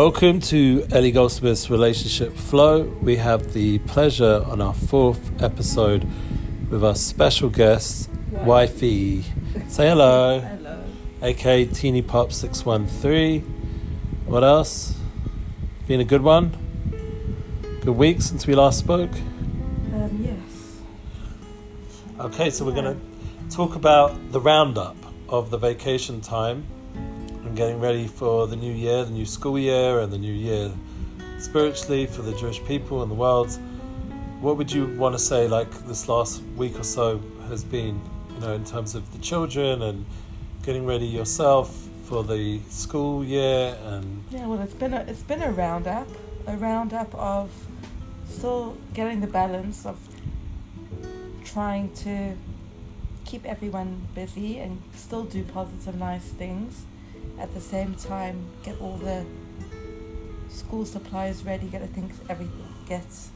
Welcome to Ellie Goldsmith's Relationship Flow. We have the pleasure on our 4th episode with our special guest, Wifey. Say hello. Hello. aka Teeny Pop 613. What else? Been a good one? Good week since we last spoke? Yes. Okay, so we're going to talk about the roundup of the vacation time and getting ready for the new year, the new school year, and the new year spiritually for the Jewish people and the world. What would you want to say, like, this last week or so has been, in terms of the children and getting ready yourself for the school year? And well, it's been a roundup of still getting the balance of trying to keep everyone busy and still do positive, nice things. At the same time, get all the school supplies ready, gets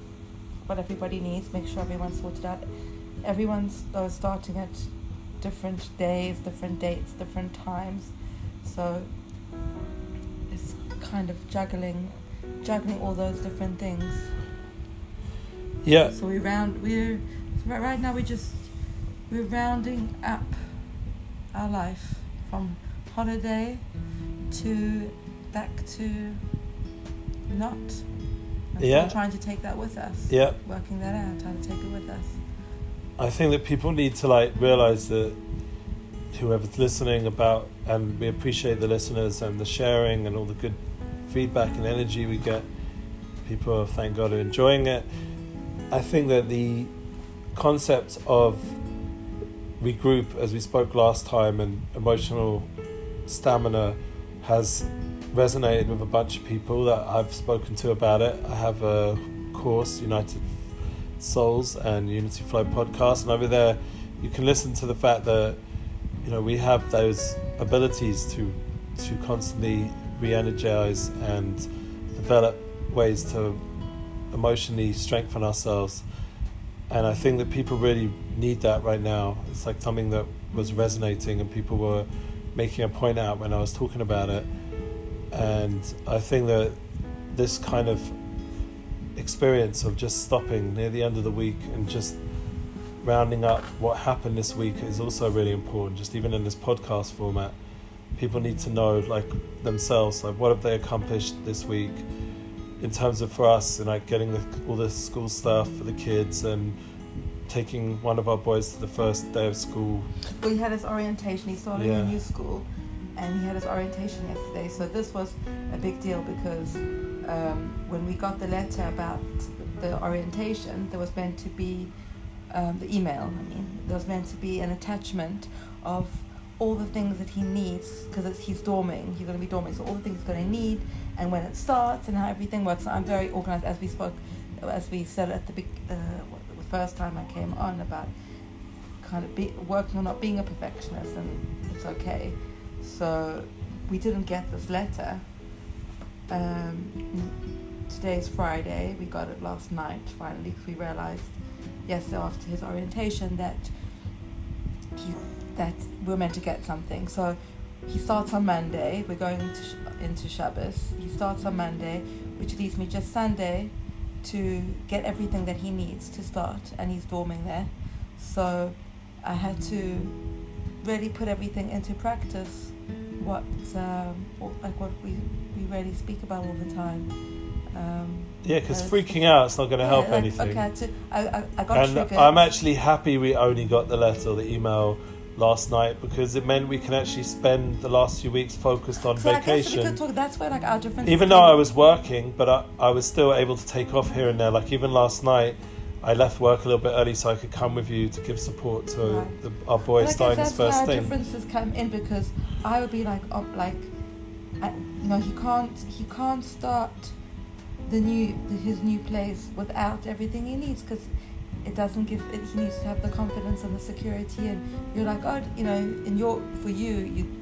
what everybody needs, make sure everyone's sorted out. Everyone's starting at different days, different dates, different times. So it's kind of juggling all those different things. yeah, So right now we're rounding up our life from holiday to back to not. Yeah. We're trying to take that with us. Yeah. Working that out, trying to take it with us. I think that people need to realize that whoever's listening about, and we appreciate the listeners and the sharing and all the good feedback and energy we get. People, thank God, are enjoying it. I think that the concept of regroup, as we spoke last time, and emotional stamina has resonated with a bunch of people that I've spoken to about it. I have a course, United Souls and Unity Flow podcast, and over there you can listen to the fact that we have those abilities to constantly re-energize and develop ways to emotionally strengthen ourselves. And I think that people really need that right now. It's like something that was resonating and people were making a point out when I was talking about it. And I think that this kind of experience of just stopping near the end of the week and just rounding up what happened this week is also really important. Just even in this podcast format, people need to know themselves, what have they accomplished this week in terms of, for us, and getting all the school stuff for the kids and taking one of our boys to the first day of school. Well, he had his orientation. He started a new school, and he had his orientation yesterday. So this was a big deal because when we got the letter about the orientation, there was meant to be the email. There was meant to be an attachment of all the things that he needs, because he's dorming. He's going to be dorming, so all the things he's going to need, and when it starts, and how everything works. So I'm very organized, as we said at the first time I came on, about kind of working on not being a perfectionist, and it's okay. So we didn't get this letter. Today's Friday. We got it last night finally, because we realized yesterday after his orientation that we're meant to get something. So he starts on Monday. We're going into Shabbos. He starts on Monday, which leaves me just Sunday to get everything that he needs to start, and he's dorming there. So I had to really put everything into practice, what we really speak about all the time. Because freaking out, it's not going to help anything. Okay, I got triggered. I'm actually happy we only got the letter or the email last night, because it meant we can actually spend the last few weeks focused on vacation. I guess we could talk. That's where our difference. Even though I was working, but I was still able to take off here and there. Even last night, I left work a little bit early so I could come with you to give support to our boy starting his first thing. That's where our differences come in, because I would be he can't start his new place without everything he needs, because it doesn't give it. He needs to have the confidence and the security, and you're for you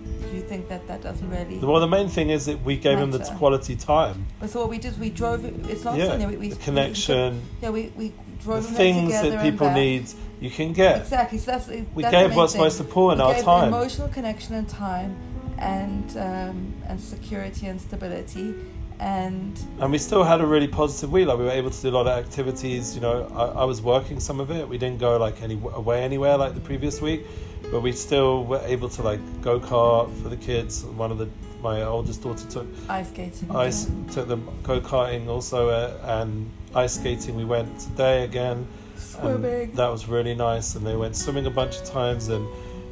think that doesn't really. Well, the main thing is that we gave him the quality time. But so what we did, we drove it. It's not something the connection. We drove the things that people need. You can get exactly. So we gave what's most important, our time, emotional connection and time, and security and stability. And we still had a really positive week. Like, we were able to do a lot of activities. You know, I was working some of it. We didn't go like away anywhere like the previous week, but we still were able to like go kart for the kids. My oldest daughter took ice skating. Took them go karting also, and ice skating. We went today again. Swimming. That was really nice, and they went swimming a bunch of times, and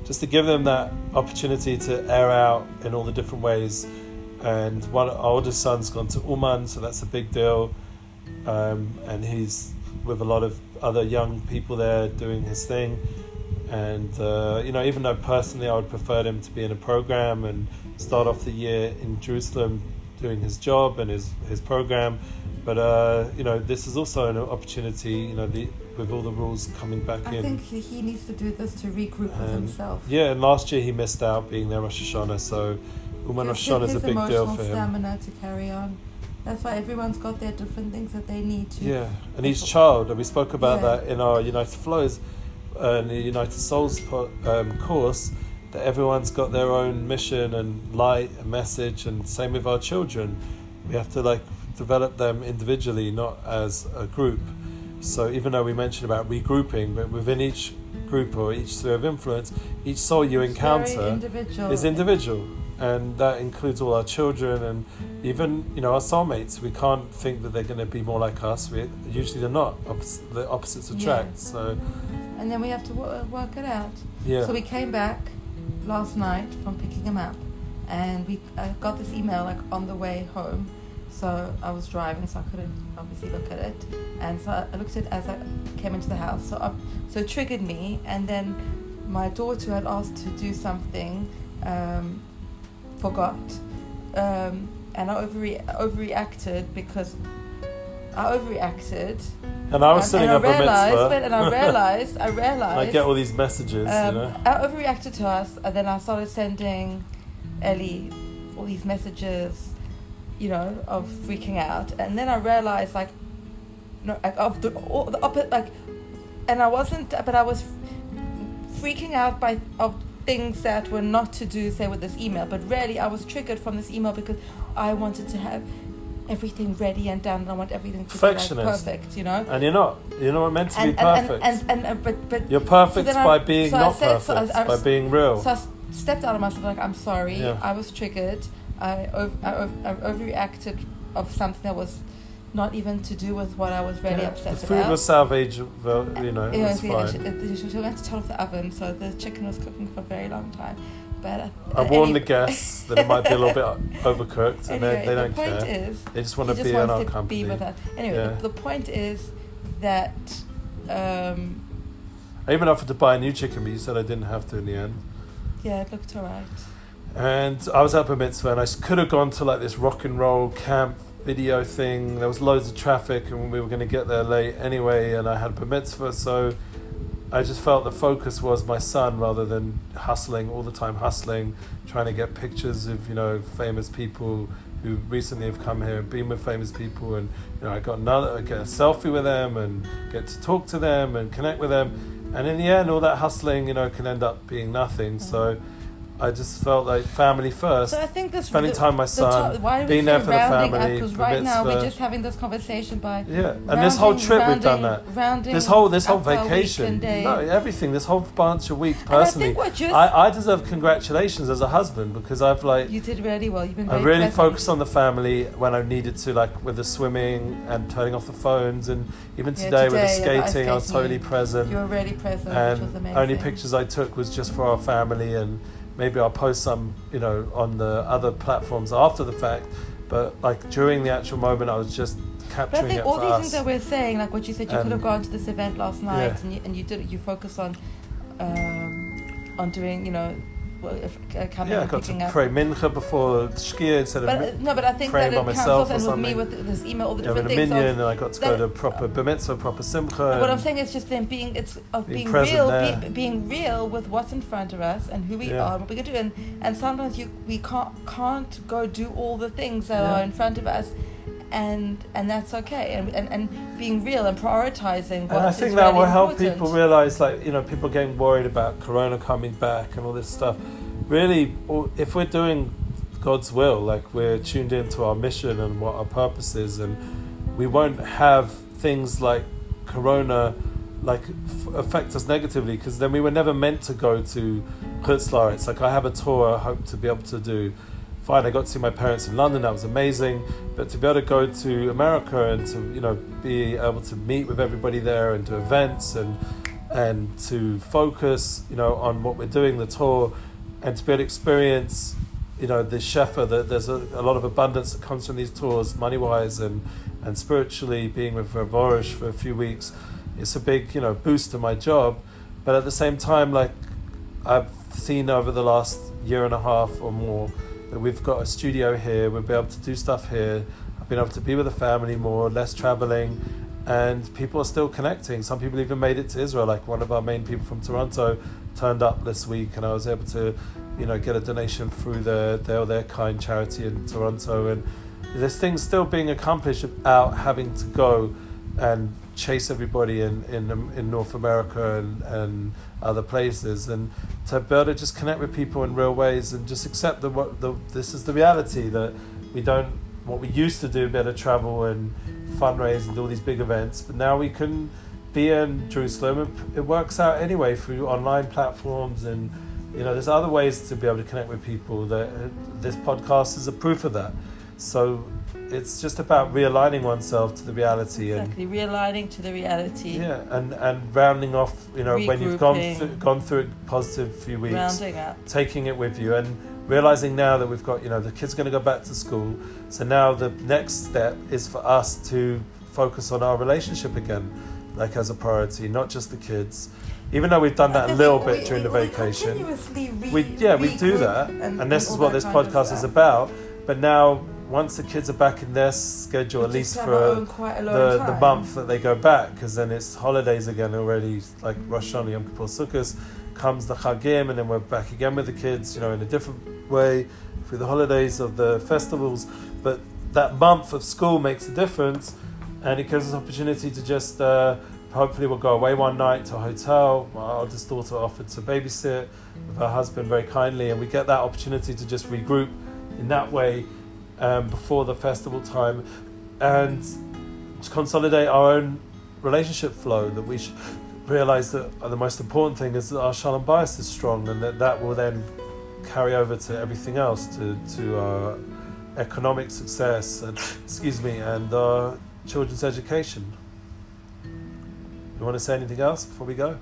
just to give them that opportunity to air out in all the different ways. And our oldest son's gone to Uman, so that's a big deal, and he's with a lot of other young people there doing his thing. And you know, even though personally I would prefer him to be in a program and start off the year in Jerusalem doing his job and his program, but you know, this is also an opportunity, you know, with all the rules coming back in. I think he needs to do this to regroup with himself. Yeah, and last year he missed out being there Rosh Hashanah, so Uman Rosh Hashanah is a big deal for him. Stamina to carry on. That's why everyone's got their different things that they need to. Yeah, and each child, and we spoke about that in our United Flows, in the United Souls course, that everyone's got their own mission and light and message, and same with our children. We have to like develop them individually, not as a group. So even though we mentioned about regrouping, but within each group or each sphere of influence, each soul you encounter is individual. And that includes all our children and even, you know, our soulmates. We can't think that they're going to be more like us. Usually they're not. The opposites attract. So, and then we have to work it out. Yeah. So we came back last night from picking him up, and we got this email like on the way home. So I was driving, so I couldn't obviously look at it. And so I looked at it as I came into the house. So it triggered me. And then my daughter had asked to do something, forgot. And I overreacted because I overreacted. And I was sitting at bar mitzvah. And I realized. I get all these messages, you know. I overreacted to us, and then I started sending Ellie all these messages, you know, of freaking out. And then I realized, like, no, like of the opposite, like, and I wasn't, but I was freaking out of things that were not to do, say, with this email. But really, I was triggered from this email because I wanted to have everything ready and done, and I want everything to be like perfect, you know. And you're not meant to be perfect. But you're perfect by being not perfect, by being real. So I stepped out of myself, like, I'm sorry, I was triggered. I overreacted of something that was not even to do with what I was really upset about. The food was salvage, you know, it was fine. She went to turn off the oven, so the chicken was cooking for a very long time. But I warned the guests that it might be a little bit overcooked, and anyway, they don't care. The point is, they just want to be in our company. Be with us. Anyway, the point is that I even offered to buy a new chicken, but you said I didn't have to in the end. Yeah, it looked alright. And I was at bar mitzvah, and I could have gone to like this rock and roll camp video thing. There was loads of traffic, and we were going to get there late anyway, and I had bar mitzvah, so I just felt the focus was my son rather than all the time hustling, trying to get pictures of, you know, famous people who recently have come here and been with famous people, and, you know, I get a selfie with them and get to talk to them and connect with them, and in the end all that hustling, you know, can end up being nothing. So I just felt like family first. So I think spending time with my son, being there for the family. Because right now we're just having this conversation by and this whole trip we've done that. This whole vacation, everything. This whole bunch of weeks. Personally, I deserve congratulations as a husband because I've you did really well. You've been very really focused on the family when I needed to, like with the swimming and turning off the phones, and even today with the skating, I was totally present. You were really present, and which was amazing. Only pictures I took was just for our family, and maybe I'll post some, you know, on the other platforms after the fact. But like during the actual moment, I was just capturing it for us. But I think all these things that we're saying, like what you said, you could have gone to this event last night, and you focus on doing, you know, coming and picking up. I got to pray mincha before shkia instead of but I think praying that by myself and or with me with this email, all the different a things. And I got to go to proper bar mitzvah, proper simcha. What I'm saying is just then being real, being real with what's in front of us and who we are and what we can do. And sometimes we can't go do all the things that are in front of us. And that's okay, and being real and prioritizing. And I think that will help people realize, like, you know, people getting worried about Corona coming back and all this stuff. Really, if we're doing God's will. Like, we're tuned into our mission and what our purpose is, and we won't have things like Corona like affect us negatively, because then we were never meant to go to Kutzlar. It's like, I have a tour I hope to be able to do. Fine, I got to see my parents in London, that was amazing, but to be able to go to America and to, you know, be able to meet with everybody there and do events and to focus, you know, on what we're doing, the tour, and to be able to experience, you know, the shefa, that there's a lot of abundance that comes from these tours, money-wise and spiritually, being with Rav Orish for a few weeks. It's a big, you know, boost to my job. But at the same time, like, I've seen over the last year and a half or more that we've got a studio here, we'll be able to do stuff here. I've been able to be with the family more, less traveling, and people are still connecting. Some people even made it to Israel. Like, one of our main people from Toronto turned up this week, and I was able to, you know, get a donation through their kind charity in Toronto. And there's things still being accomplished without having to go and chase everybody in North America and other places, and to be able to just connect with people in real ways and just accept that this is the reality, that we don't, what we used to do, be able to travel and fundraise and do all these big events, but now we can be in Jerusalem, and it works out anyway through online platforms, and, you know, there's other ways to be able to connect with people. That this podcast is a proof of that. So it's just about realigning oneself to the reality. Exactly, realigning to the reality. Yeah, and rounding off, you know, when you've gone through a positive few weeks, rounding up, taking it with you, and realizing now that we've got, you know, the kids going to go back to school. So now the next step is for us to focus on our relationship again, like, as a priority, not just the kids. Even though we've done that a little bit during the vacation, we do that, and this is what this podcast is about. But now, once the kids are back in their schedule, at least for the month that they go back, because then it's holidays again already, like Rosh Hashanah, Yom Kippur, Sukkot, comes the Chagim, and then we're back again with the kids, you know, in a different way through the holidays of the festivals. But that month of school makes a difference, and it gives us opportunity to just, hopefully we'll go away one night to a hotel. My oldest daughter offered to babysit with her husband very kindly, and we get that opportunity to just regroup in that way before the festival time, and to consolidate our own relationship flow, that we should realize that the most important thing is that our shalom bias is strong, and that will then carry over to everything else, to our economic success and our children's education. You want to say anything else before we go?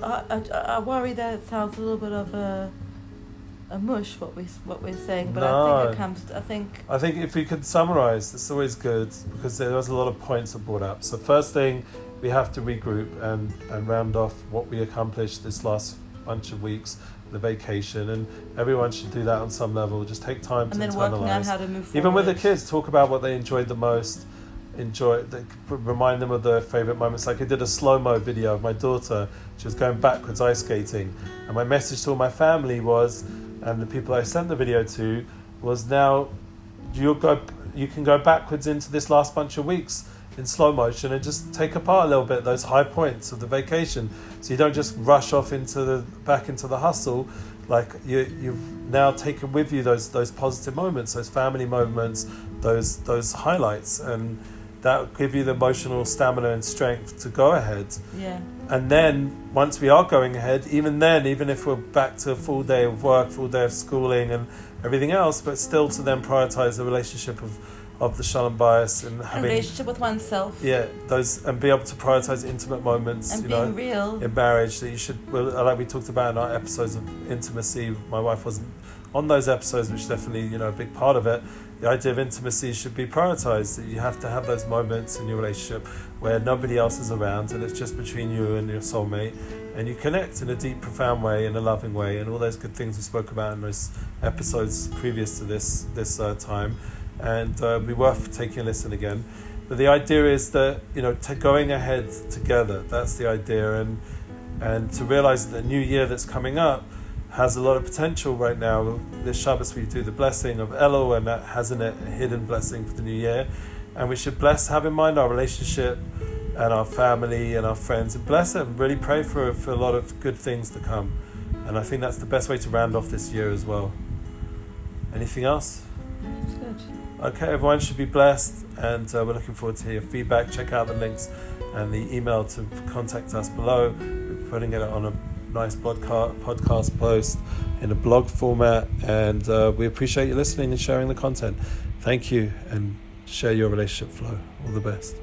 I worry that it sounds a little bit of a mush what we're saying, but No. I think I think if we could summarize, it's always good, because there was a lot of points that brought up. So first thing, we have to regroup and round off what we accomplished this last bunch of weeks, the vacation, and everyone should do that on some level. Just take time to internalize. And then working out how to move forward. Even with the kids, talk about what they enjoyed the most. Remind them of their favourite moments. Like, I did a slow-mo video of my daughter. She was going backwards ice skating, and my message to all my family was, and the people I sent the video to, was, now you can go backwards into this last bunch of weeks in slow motion and just take apart a little bit those high points of the vacation, so you don't just rush off back into the hustle. Like, you've now taken with you those positive moments, those family moments, those highlights, and that will give you the emotional stamina and strength to go ahead. Yeah. And then once we are going ahead, even if we're back to a full day of work, full day of schooling and everything else, but still to then prioritize the relationship of the shalom bias and having a relationship with oneself. Yeah, those, and be able to prioritize intimate moments, and being real in marriage. That you should, like we talked about in our episodes of intimacy. My wife wasn't on those episodes, which is definitely, a big part of it. The idea of intimacy should be prioritized. That you have to have those moments in your relationship where nobody else is around, and it's just between you and your soulmate, and you connect in a deep, profound way, in a loving way, and all those good things we spoke about in those episodes previous to this time. And be worth taking a listen again. But the idea is that, going ahead together, that's the idea, and to realize that the new year that's coming up has a lot of potential right now. This Shabbos we do the blessing of Elul, and that has in it a hidden blessing for the new year. And we should have in mind our relationship and our family and our friends, and bless it, and really pray for a lot of good things to come. And I think that's the best way to round off this year as well. Anything else? That's good. Okay, everyone should be blessed, and we're looking forward to your feedback. Check out the links and the email to contact us below. We're putting it on a nice podcast post in a blog format, and we appreciate you listening and sharing the content. Thank you, and share your relationship flow. All the best.